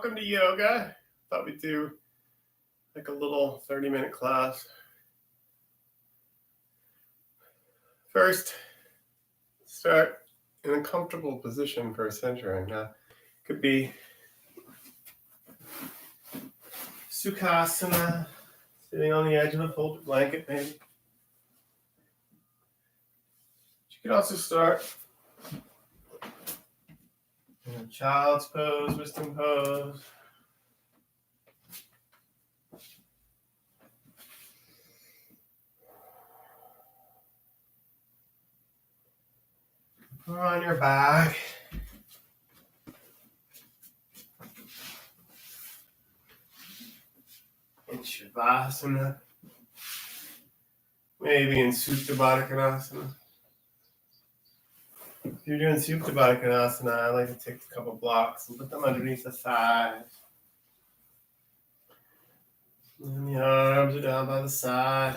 welcome to yoga. Thought we'd do like a little 30-minute class. First, start in a comfortable position for centering. Now, could be Sukhasana, sitting on the edge of a folded blanket, maybe. You could also start in a child's pose, wisdom pose. Or on your back. In Shavasana. Maybe in Supta Baddha Konasana. If you're doing Supta Baddha Konasana, I like to take a couple blocks and put them underneath the thighs. And the arms are down by the side.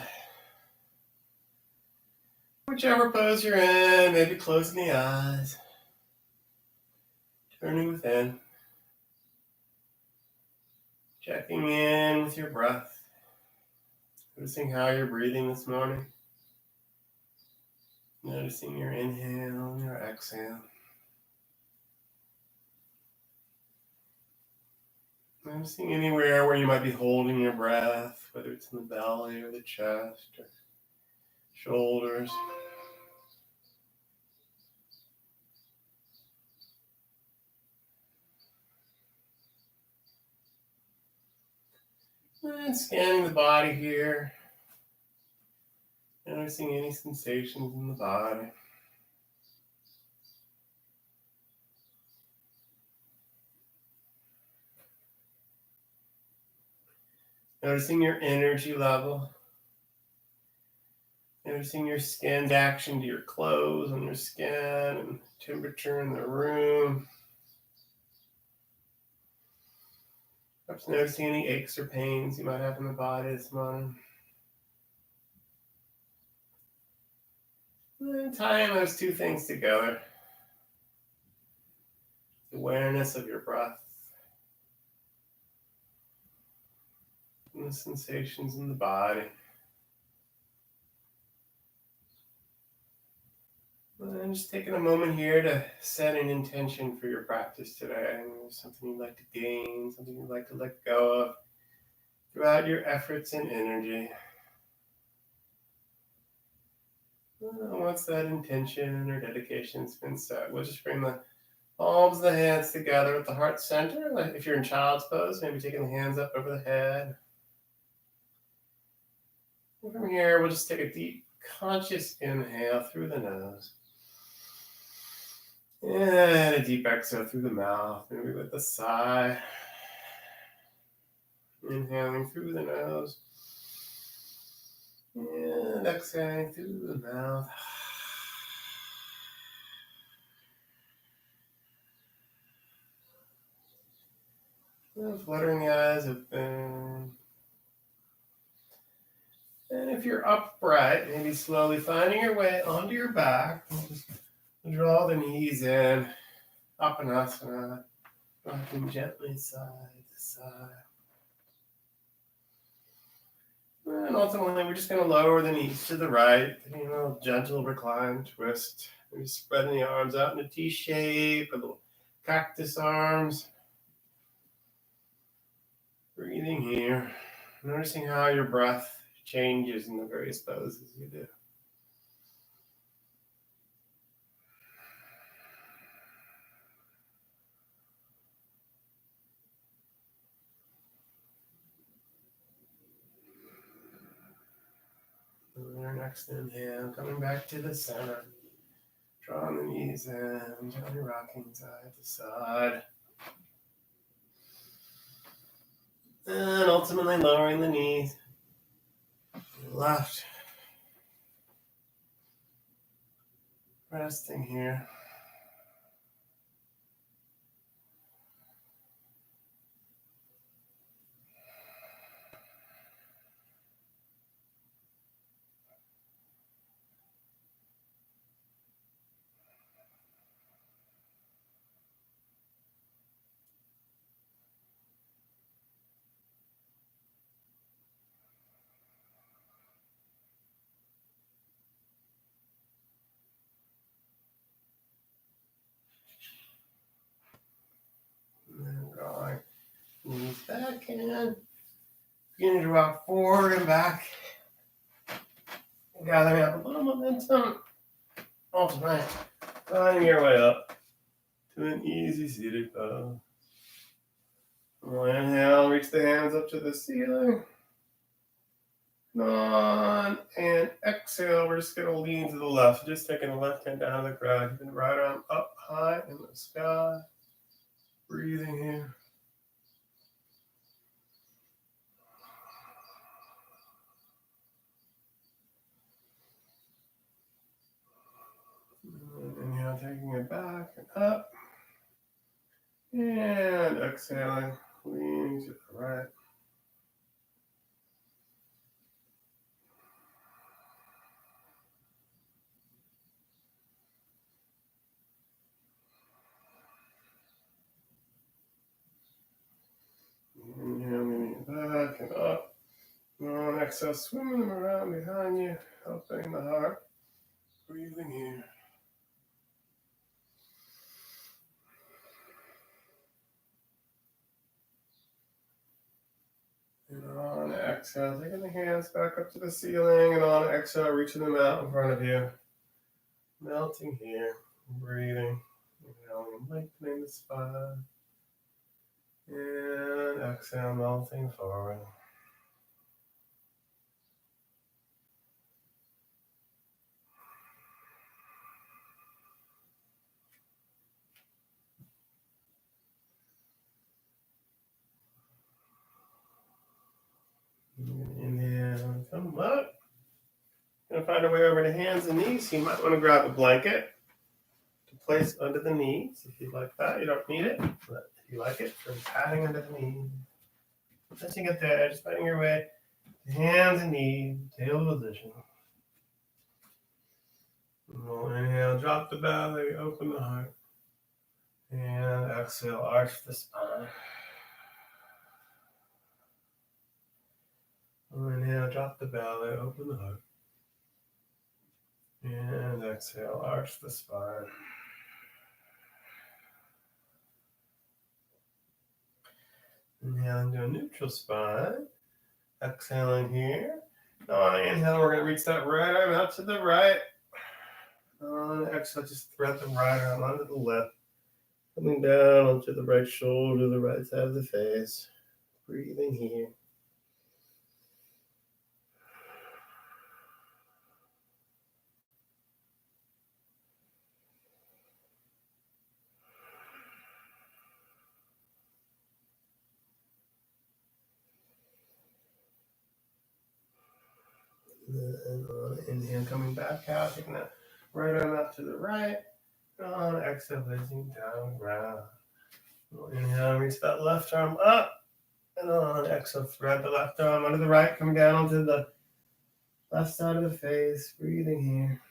Whichever pose you're in, maybe closing the eyes. Turning within. Checking in with your breath. Noticing how you're breathing this morning. Noticing your inhale and your exhale. Noticing anywhere where you might be holding your breath, whether it's in the belly or the chest or shoulders. And scanning the body here. Noticing any sensations in the body. Noticing your energy level. Noticing your skin's action to your clothes on your skin and temperature in the room. Perhaps noticing any aches or pains you might have in the body this morning. And then tying those two things together. Awareness of your breath. And the sensations in the body. And just taking a moment here to set an intention for your practice today. Something you'd like to gain, something you'd like to let go of throughout your efforts and energy. Once that intention or dedication's been set, we'll just bring the palms of the hands together at the heart center. Like if you're in child's pose, maybe taking the hands up over the head. And from here, we'll just take a deep, conscious inhale through the nose. And a deep exhale through the mouth, maybe with a sigh. Inhaling through the nose. And exhaling through the mouth. And fluttering the eyes open. And if you're upright, maybe slowly finding your way onto your back. Just draw the knees in. Apanasana. Rocking gently side to side. And ultimately, we're just going to lower the knees to the right. Gentle recline, twist. Maybe spreading the arms out in a T shape, a little cactus arms. Breathing here. Noticing how your breath changes in the various poses you do. And our next inhale, coming back to the center. Drawing the knees in, gently rocking side to side. And ultimately lowering the knees. Left. Resting here. can. Beginning to rock forward and back. Gathering up a little momentum. All right. Finding your way up to an easy seated pose. Inhale, reach the hands up to the ceiling. On and exhale, we're just going to lean to the left. Just taking the left hand down to the ground. Keeping the right arm up high in the sky. Breathing here. Inhale, taking it back and up. And exhaling, leaning to the right. Inhale, leaning back and up. On exhale, swimming them around behind you, helping the heart. Breathing here. And on exhale, taking the hands back up to the ceiling, and on exhale, reaching them out in front of you. Melting here, breathing. Inhaling, lengthening the spine. And exhale, melting forward. Inhale, come up. Gonna find our way over to hands and knees. You might want to grab a blanket to place under the knees if you like that. You don't need it, but if you like it, for padding under the knees. Once you get there, just finding your way to hands and knees, tail position. Inhale, drop the belly, open the heart. And exhale, arch the spine. Inhale, drop the belly, open the heart. And exhale, arch the spine. Inhaling to a neutral spine. Exhaling here. On inhale, we're going to reach that right arm out to the right. On exhale, just thread the right arm onto the left. Coming down onto the right shoulder, the right side of the face. Breathing here. And on inhale, coming back out, taking that right arm out to the right. On exhale, placing down ground. Inhale, reach that left arm up. And on exhale, thread the left arm under the right, coming down onto the left side of the face. Breathing here.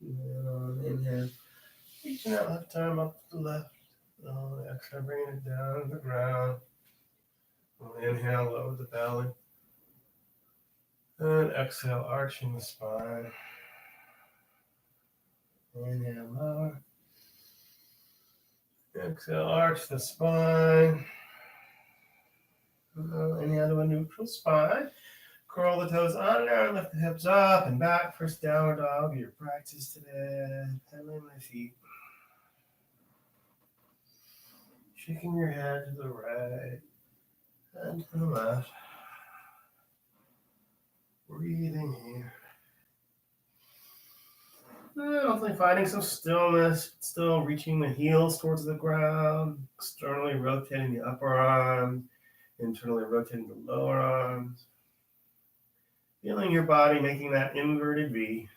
And on inhale, reaching that left arm up to the left. On exhale, bringing it down to the ground. On inhale, lower the belly. And exhale, arching the spine. Inhale, lower. Exhale, arch the spine. Inhale to a neutral spine. Curl the toes under, lift the hips up and back. First downward dog, your practice today. Pedaling my feet. Shaking your head to the right and to the left. Breathing here. Hopefully finding some stillness, still reaching the heels towards the ground, externally rotating the upper arms, internally rotating the lower arms. Feeling your body making that inverted V,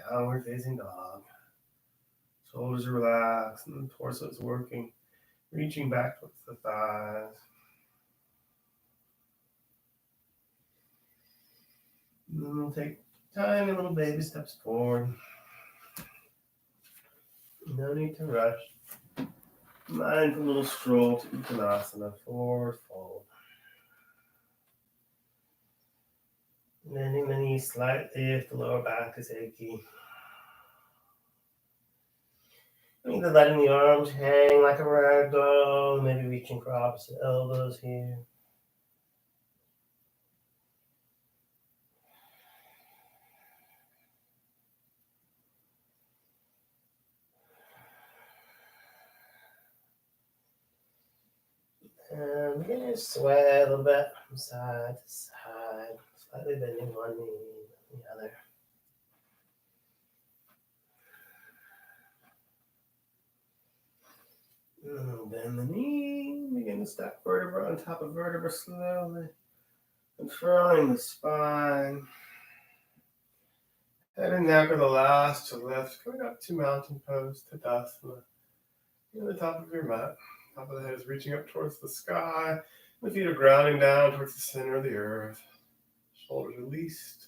downward facing dog. Shoulders are relaxed and the torso is working, reaching back towards the thighs. And then we'll take tiny little baby steps forward. No need to rush. Mindful little stroll to Uttanasana, forward fold. Bending the knees slightly if the lower back is achy. Either letting the arms hang like a rag doll, maybe reaching for opposite elbows here. And begin to sway a little bit from side to side, slightly bending one knee and the other. Bend the knee, begin to stack vertebra on top of vertebra slowly, controlling the spine. Head and neck are the last to lift, coming up to mountain pose, Tadasana. Near the top of your mat. Top of the head is reaching up towards the sky. The feet are grounding down towards the center of the earth. Shoulders released,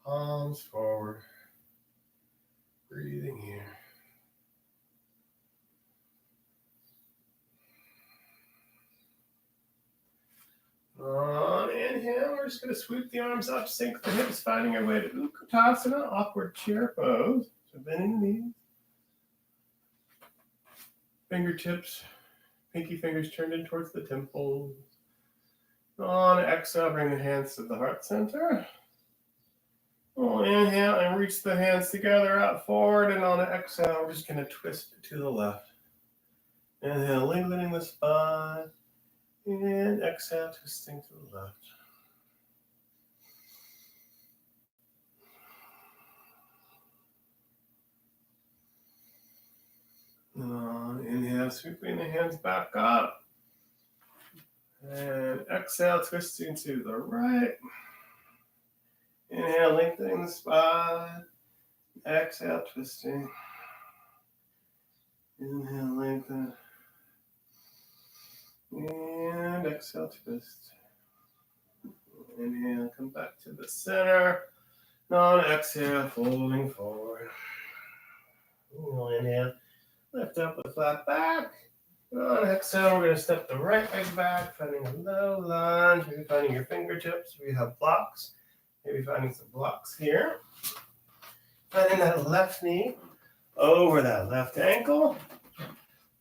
palms forward. Breathing here. On inhale, we're just going to sweep the arms up, sink the hips, finding our way to Utkatasana, awkward chair pose. So bending the knees. Fingertips, pinky fingers turned in towards the temples. On exhale, bring the hands to the heart center. We'll inhale and reach the hands together out forward, and on an exhale, we're just going to twist it to the left. Inhale, lengthening the spine. And exhale, twisting to the left. Inhale, sweeping the hands back up. And exhale, twisting to the right. Inhale, lengthening the spine. Exhale, twisting. Inhale, lengthen. And exhale, twist. Inhale, come back to the center. On exhale, folding forward. Inhale, lift up with flat back. On exhale, we're going to step the right leg back, finding a low lunge. Maybe finding your fingertips. We have blocks. Maybe finding some blocks here. Finding that left knee over that left ankle.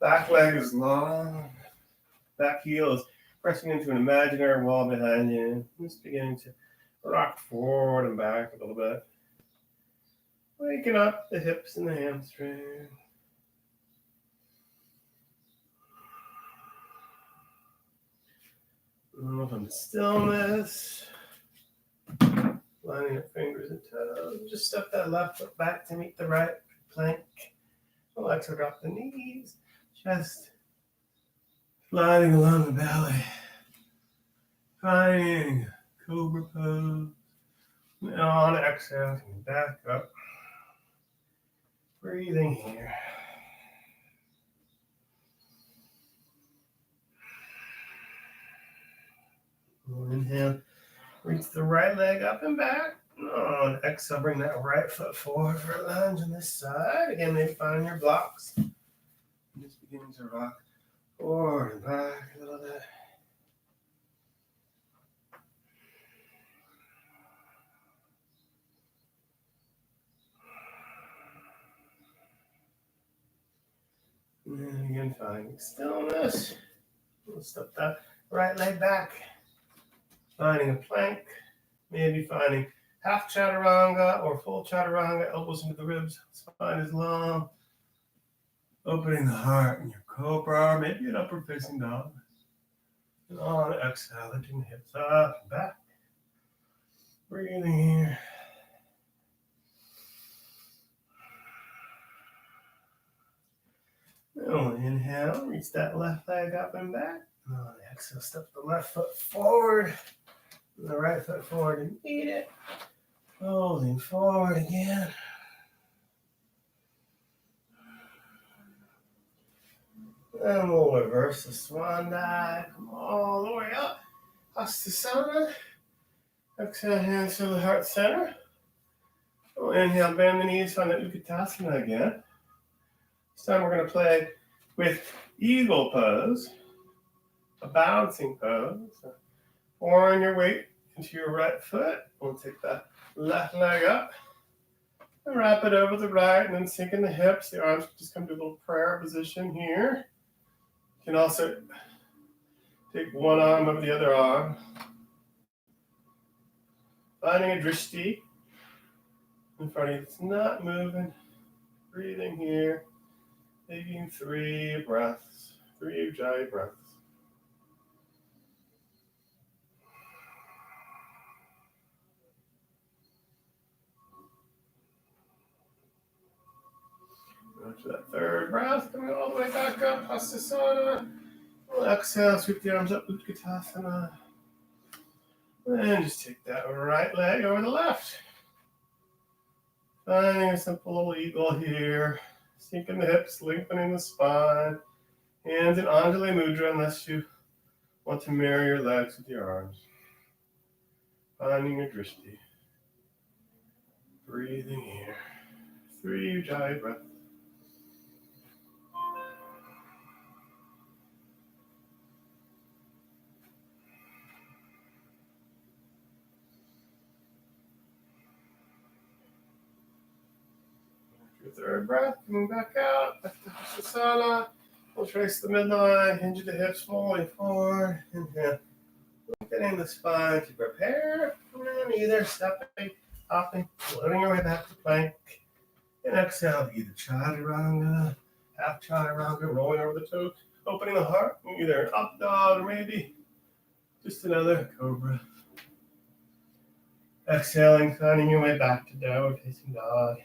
Back leg is long. Back heel is pressing into an imaginary wall behind you. Just beginning to rock forward and back a little bit. Waking up the hips and the hamstring. From stillness. Lining your fingers and toes. Just step that left foot back to meet the right plank. Relax or drop the knees. Chest sliding along the belly. Finding cobra pose. And on exhale, back up. Breathing here. Inhale, reach the right leg up and back. On exhale, bring that right foot forward for a lunge on this side. Again, maybe find your blocks. Just beginning to rock forward and back a little bit. And then again, finding stillness. We'll step that right leg back. Finding a plank. Maybe finding half chaturanga or full chaturanga, elbows into the ribs. Spine is long. Opening the heart in your cobra, maybe an upward facing dog. And on exhale, lifting the hips up and back. Breathing here. We'll inhale, reach that left leg up and back. And on exhale, step the left foot forward. And the right foot forward and meet it. Folding forward again. And we'll reverse the swan dive. Come all the way up. Hastasana. Exhale, hands to the heart center. We'll inhale, bend the knees, find that Yogatasana again. This time we're going to play with eagle pose, a bouncing pose. Pouring your weight into your right foot. We'll take that left leg up and wrap it over the right, and then sink in the hips. The arms just come to a little prayer position here. You can also take one arm over the other arm. Finding a drishti in front of you. It's not moving. Breathing here. Taking 3 breaths. 3 ujjayi breaths. After that third breath, coming all the way back up, Hastasana. We'll exhale, sweep the arms up, Utkatasana. And just take that right leg over the left. Finding a simple little eagle here. Sinking the hips, lengthening the spine. Hands in Anjali Mudra unless you want to mirror your legs with your arms. Finding your drishti. Breathing here. 3 ujjayi breaths. Your third breath, coming back out, back to Hastasana. We'll trace the midline, hinge the hips, falling forward. Inhale. Lengthening the spine to prepare. And either stepping, hopping, floating your way back to plank. And exhale, either chaturanga, half chaturanga, rolling over the toes, opening the heart, either an up dog or maybe just another cobra. Exhaling, finding your way back to downward facing dog.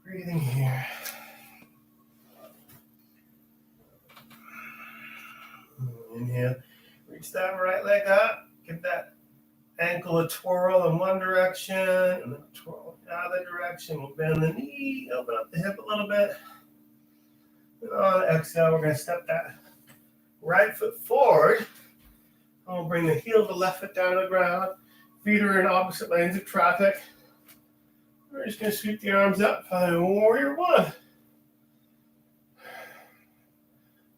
Breathing here. Inhale, reach that right leg up, give that ankle a twirl in one direction, and then a twirl in the other direction. We'll bend the knee, open up the hip a little bit. And on the exhale, we're going to step that right foot forward. And we'll bring the heel of the left foot down to the ground. Feet are in opposite lanes of traffic. We're just going to sweep the arms up, find warrior one.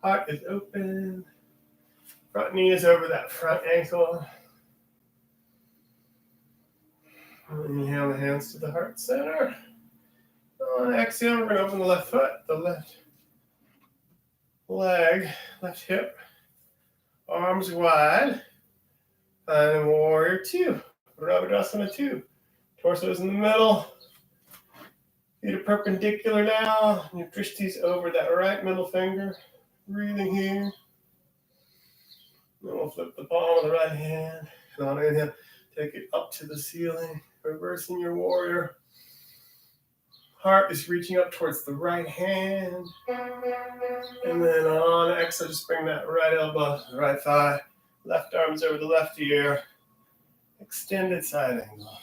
Heart is open. Front knee is over that front ankle. Inhale the hands to the heart center. On exhale, we're going to open the left foot, the left leg, left hip. Arms wide. Find warrior two. Rabadasana 2. Torso's in the middle. Feet are perpendicular now. Your drishti's over that right middle finger. Breathing here. Then we'll flip the palm of the right hand. And on inhale, take it up to the ceiling. Reversing your warrior. Heart is reaching up towards the right hand. And then on exhale, just bring that right elbow, the right thigh. Left arm's over the left ear. Extended side angle.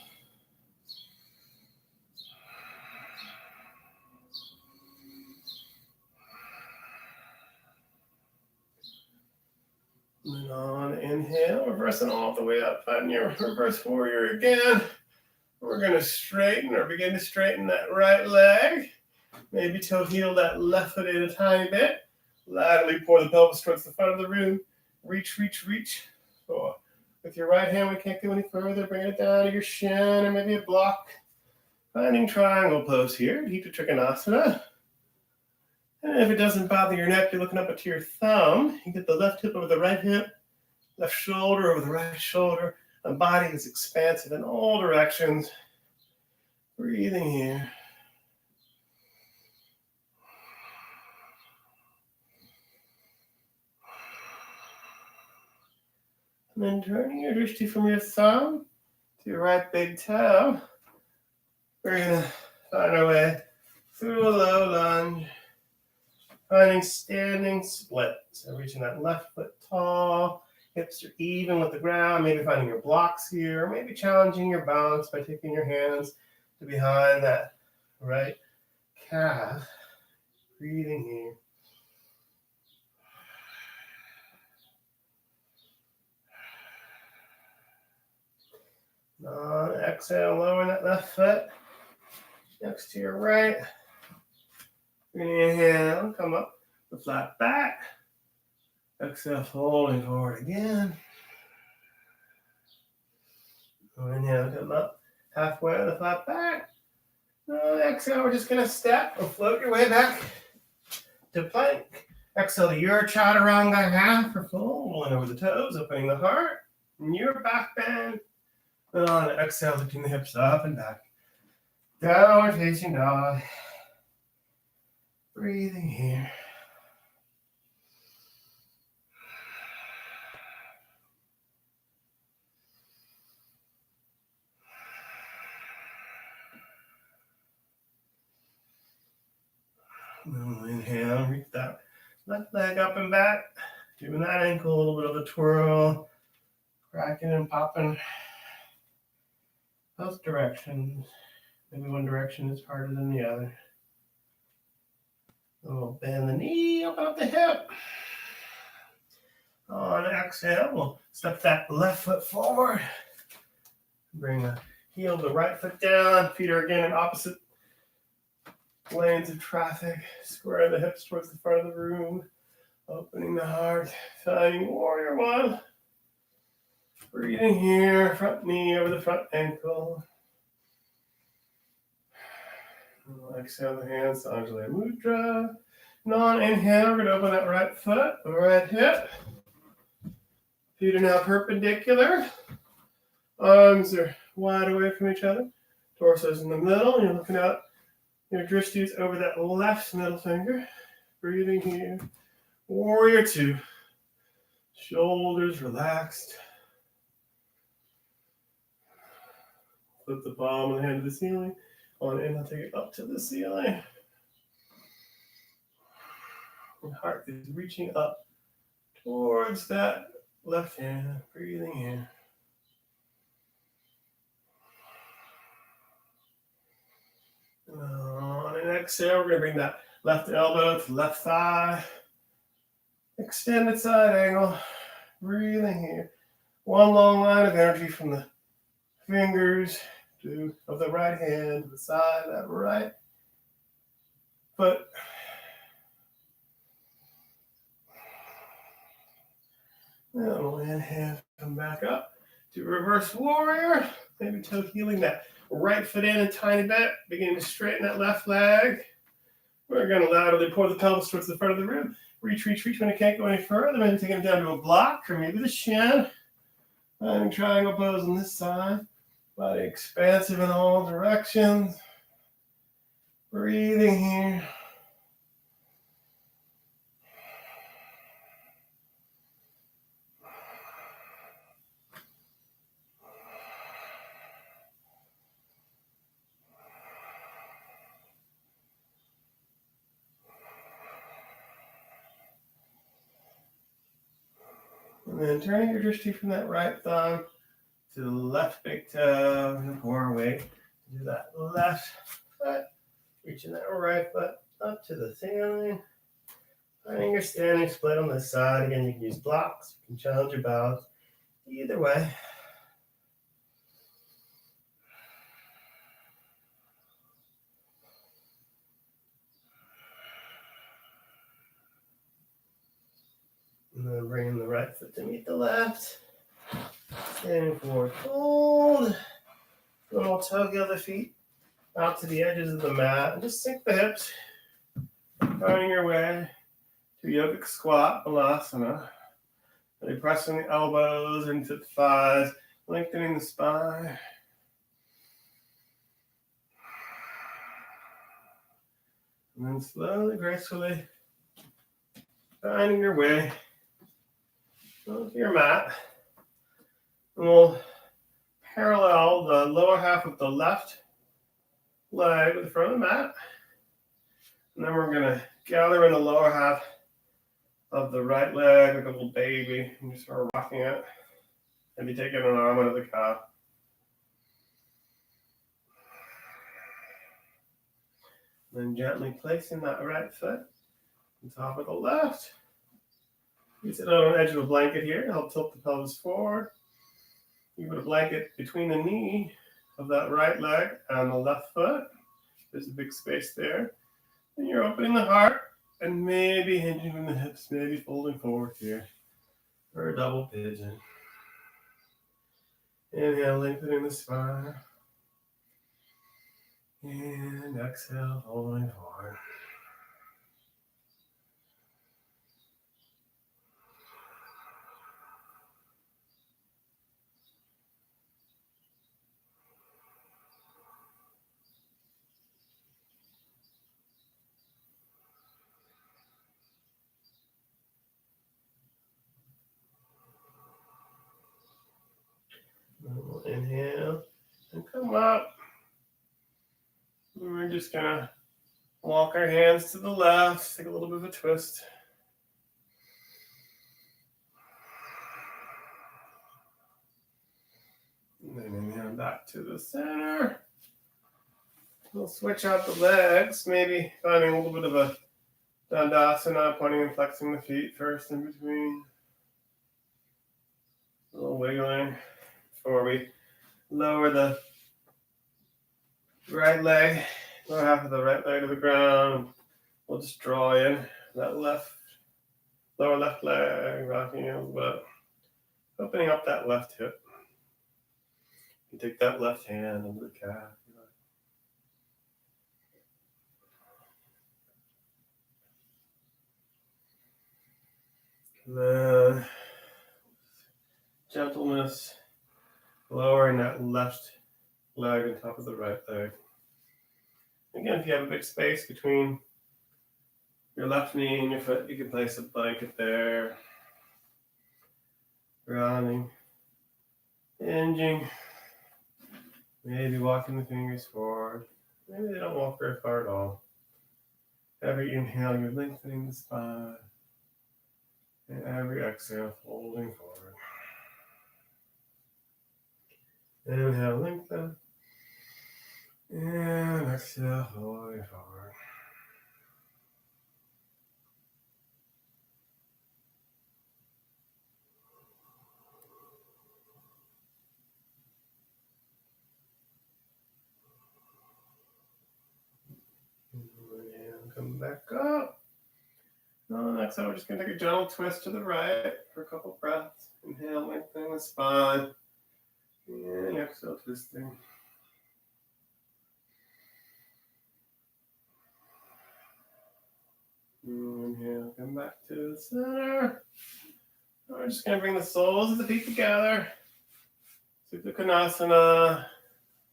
And then on inhale, reversing all the way up. Find your reverse warrior again. We're going to straighten or begin to straighten that right leg. Maybe toe heel that left foot in a tiny bit. Laterally pour the pelvis towards the front of the room. Reach, reach, reach. So with your right hand, we can't go any further. Bring it down to your shin or maybe a block. Finding triangle pose here. Hita Trikonasana. And if it doesn't bother your neck, you're looking up to your thumb. You get the left hip over the right hip, left shoulder over the right shoulder. The body is expansive in all directions. Breathing here. And then turning your drishti from your thumb to your right big toe. We're going to find our way through a low lunge. Finding standing split. So reaching that left foot tall. Hips are even with the ground. Maybe finding your blocks here. Maybe challenging your balance by taking your hands to behind that right calf. Breathing here. Exhale, lowering that left foot next to your right. Inhale, come up the flat back. Exhale, folding forward again. Inhale, come up halfway on the flat back. Exhale, we're just going to step or float your way back to plank. Exhale to your chaturanga half for full, rolling over the toes, opening the heart, and your back bend. And on exhale, lifting the hips up and back. Downward facing dog. Breathing here. Inhale, reach that left leg up and back. Doing that ankle, a little bit of a twirl. Cracking and popping. Both directions. Maybe one direction is harder than the other. A little bend the knee, open up the hip. On exhale, we'll step that left foot forward. Bring the heel of the right foot down. Feet are again in opposite lanes of traffic. Square the hips towards the front of the room. Opening the heart. Finding warrior one. Breathing here. Front knee over the front ankle. Exhale the hands to Anjali Mudra. Non-inhale, we're going to open that right foot, the right hip. Feet are now perpendicular. Arms are wide away from each other. Torso's in the middle. You're looking out your drishtis over that left middle finger. Breathing here. Warrior two. Shoulders relaxed. Flip the palm of the hand to the ceiling. On in, I'll take it up to the ceiling. The heart is reaching up towards that left hand. Breathing in. On an exhale, we're going to bring that left elbow to left thigh. Extended side angle. Breathing here. One long line of energy from the fingers of the right hand to the side of that right foot. Then we'll inhale, come back up to reverse warrior. Maybe toe healing that right foot in a tiny bit, beginning to straighten that left leg. We're going to laterally pour the pelvis towards the front of the room. Reach when you can't go any further. Maybe taking it down to a block or maybe the shin. Finding triangle pose on this side. Body expansive in all directions. Breathing here. And then turning your drishti from that right thumb to the left big toe and pour weight. Do that left foot, reaching that right foot up to the ceiling. Finding your standing split on this side. Again, you can use blocks, you can challenge your balance. Either way. And then bringing the right foot to meet the left. Standing forward fold. Then we'll toe the other feet out to the edges of the mat. And just sink the hips. Finding your way to yogic squat, balasana. Really pressing the elbows into the thighs. Lengthening the spine. And then slowly, gracefully finding your way to your mat. And we'll parallel the lower half of the left leg with the front of the mat. And then we're going to gather in the lower half of the right leg like a little baby and just start rocking it. Maybe taking an arm under the calf. Then gently placing that right foot on top of the left. You sit on the edge of a blanket here. Help tilt the pelvis forward. You put a blanket between the knee of that right leg and the left foot. There's a big space there. And you're opening the heart and maybe hinging from the hips, maybe folding forward here for a double pigeon. Inhale, lengthening the spine. And exhale, folding forward. We'll inhale and come up. And we're just gonna walk our hands to the left, take a little bit of a twist. And then inhale back to the center. We'll switch out the legs, maybe finding a little bit of a Dandasana, pointing and flexing the feet first in between. A little wiggling before we lower the right leg, lower half of the right leg to the ground. We'll just draw in that lower left leg, rocking a little bit, opening up that left hip. You take that left hand under the calf. And then gentleness, lowering that left leg on top of the right leg. Again, if you have a big space between your left knee and your foot, you can place a blanket there. Grounding, hinging, maybe walking the fingers forward. Maybe they don't walk very far at all. Every inhale, you're lengthening the spine. And every exhale, folding forward. Inhale, lengthen. And exhale, folding forward. Inhale, come back up. Next time, we're just going to take a gentle twist to the right for a couple breaths. Inhale, lengthening the spine. And exhale, twisting. Inhale, come back to the center. We're just going to bring the soles of the feet together. Supta Konasana,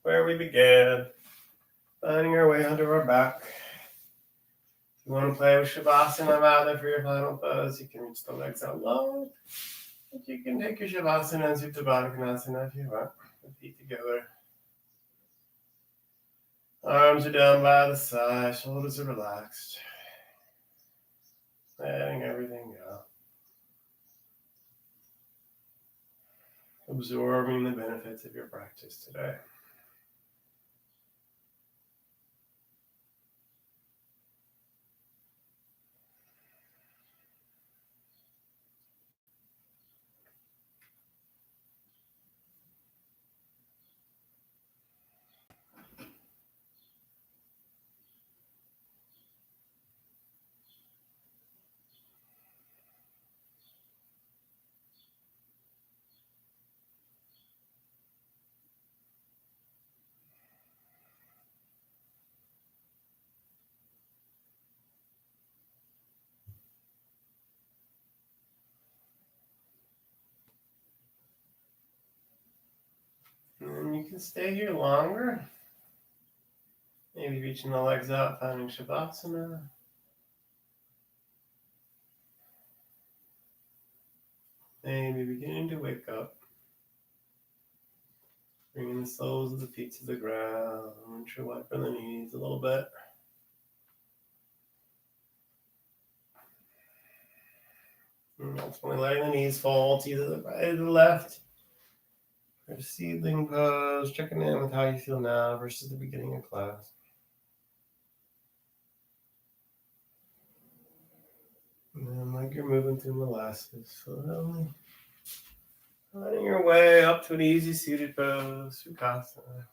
where we began. Finding our way under our back. If you want to play with Shavasana rather for your final pose, you can reach the legs out long. But you can take your Shavasana and Supta Konasana if you want. The feet together. Arms are down by the side, shoulders are relaxed. Letting everything go. Absorbing the benefits of your practice today. And you can stay here longer. Maybe reaching the legs out, finding Shavasana. Maybe beginning to wake up. Bringing the soles of the feet to the ground. Wide from the knees a little bit. And ultimately letting the knees fall to either the right or the left. Or seedling pose, checking in with how you feel now versus the beginning of class. And then like you're moving through molasses slowly. Finding your way up to an easy seated pose, Sukhasana.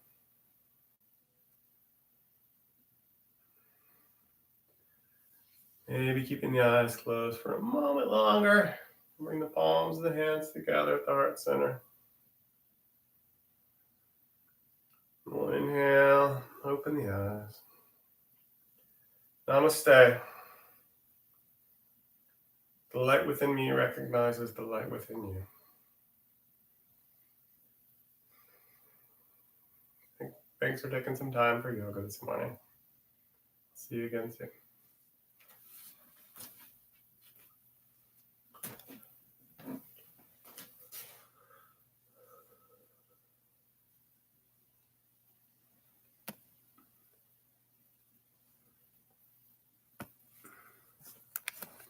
Maybe keeping the eyes closed for a moment longer. Bring the palms of the hands together at the heart center. We'll inhale, open the eyes. Namaste. The light within me recognizes the light within you. Thanks for taking some time for yoga this morning. See you again soon.